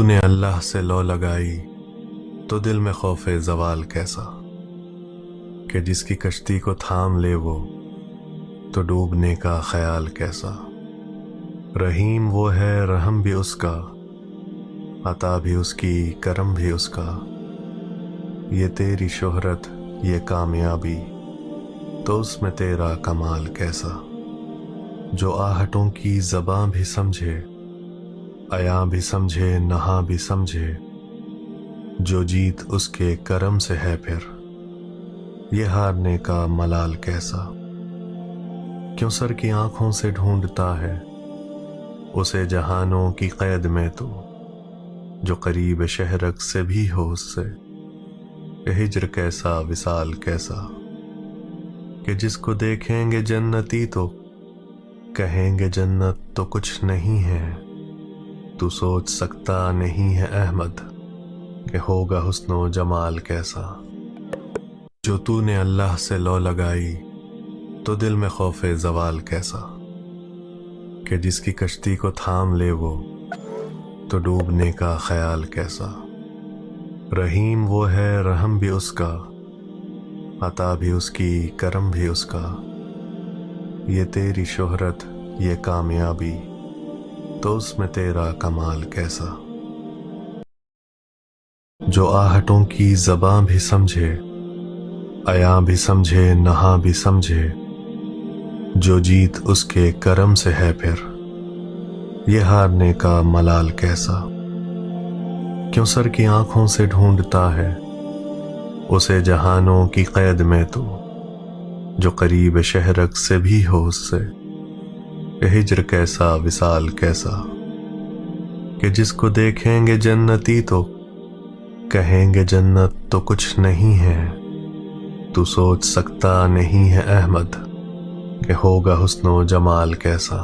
तूने अल्लाह से लौ लगाई तो दिल में खौफ ज़वाल कैसा, कि जिसकी कश्ती को थाम ले वो तो डूबने का ख्याल कैसा। रहीम वो है रहम भी उसका, अता भी उसकी करम भी उसका। ये तेरी शोहरत ये कामयाबी तो उसमें तेरा कमाल कैसा। जो आहटों की ज़बां भी समझे, अया भी समझे, नहा भी समझे, जो जीत उसके करम से है फिर ये हारने का मलाल कैसा। क्यों सर की आंखों से ढूंढता है उसे जहानों की कैद में तू, जो करीब शहरक से भी हो उससे ये हिज्र कैसा विसाल कैसा। कि जिसको देखेंगे जन्नती तो कहेंगे जन्नत तो कुछ नहीं है। तू सोच सकता नहीं है अहमद कि होगा हुस्नो जमाल कैसा। जो तूने अल्लाह से लौ लगाई तो दिल में खौफ ज़वाल कैसा, कि जिसकी कश्ती को थाम ले वो तो डूबने का ख्याल कैसा। रहीम वो है रहम भी उसका, अता भी उसकी करम भी उसका। ये तेरी शोहरत ये कामयाबी तो उसमें तेरा कमाल कैसा। जो आहटों की ज़बां भी समझे, अया भी समझे, नहा भी समझे, जो जीत उसके करम से है फिर ये हारने का मलाल कैसा। क्यों सर की आंखों से ढूंढता है उसे जहानों की कैद में तू, जो करीब शहरक से भी हो उससे ये हिज्र कैसा विसाल कैसा। कि जिसको देखेंगे जन्नती तो कहेंगे जन्नत तो कुछ नहीं है। तू सोच सकता नहीं है अहमद कि होगा हुस्नो जमाल कैसा।